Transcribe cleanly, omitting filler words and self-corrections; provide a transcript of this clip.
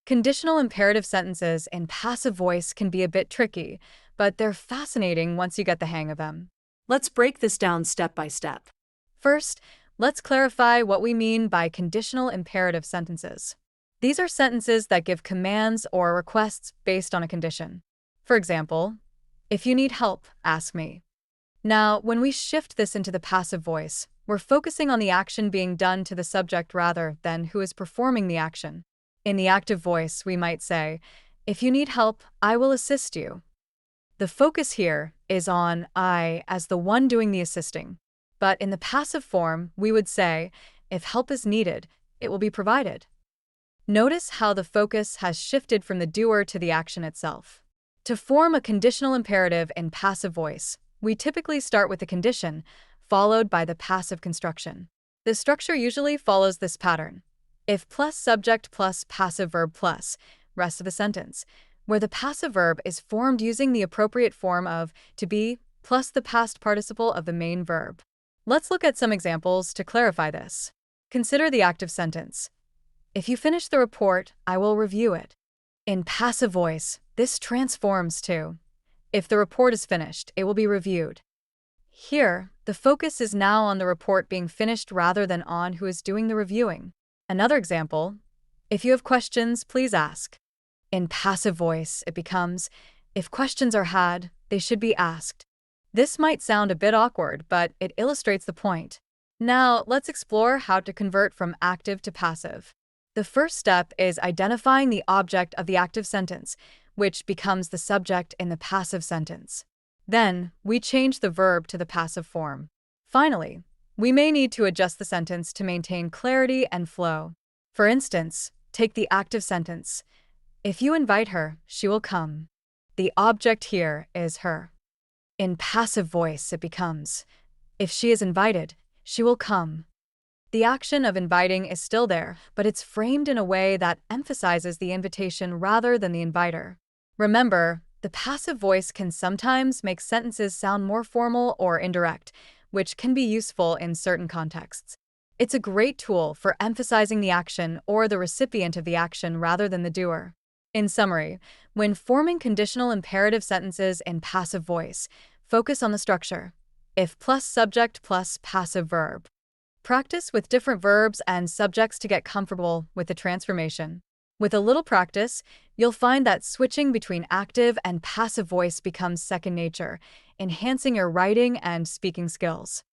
Conditional imperative sentences in passive voice can be a bit tricky, but they're fascinating once you get the hang of them. Let's break this down step by step. First, let's clarify what we mean by conditional imperative sentences. These are sentences that give commands or requests based on a condition. For example, if you need help, ask me. Now, when we shift this into the passive voice, we're focusing on the action being done to the subject rather than who is performing the action. In the active voice, we might say, if you need help, I will assist you. The focus here is on I as the one doing the assisting. But in the passive form, we would say, if help is needed, it will be provided. Notice how the focus has shifted from the doer to the action itself. To form a conditional imperative in passive voice, we typically start with the condition, followed by the passive construction. The structure usually follows this pattern. If plus subject plus passive verb plus rest of the sentence, where the passive verb is formed using the appropriate form of to be plus the past participle of the main verb. Let's look at some examples to clarify this. Consider the active sentence. If you finish the report, I will review it. In passive voice, this transforms to, if the report is finished, it will be reviewed. Here, the focus is now on the report being finished rather than on who is doing the reviewing. Another example, if you have questions, please ask. In passive voice, it becomes, if questions are had, they should be asked. This might sound a bit awkward, but it illustrates the point. Now, let's explore how to convert from active to passive. The first step is identifying the object of the active sentence, which becomes the subject in the passive sentence. Then, we change the verb to the passive form. Finally, we may need to adjust the sentence to maintain clarity and flow. For instance, take the active sentence. If you invite her, she will come. The object here is her. In passive voice, it becomes, if she is invited, she will come. The action of inviting is still there, but it's framed in a way that emphasizes the invitation rather than the inviter. Remember, the passive voice can sometimes make sentences sound more formal or indirect, which can be useful in certain contexts. It's a great tool for emphasizing the action or the recipient of the action rather than the doer. In summary, when forming conditional imperative sentences in passive voice, focus on the structure. If plus subject plus passive verb. Practice with different verbs and subjects to get comfortable with the transformation. With a little practice, you'll find that switching between active and passive voice becomes second nature, enhancing your writing and speaking skills.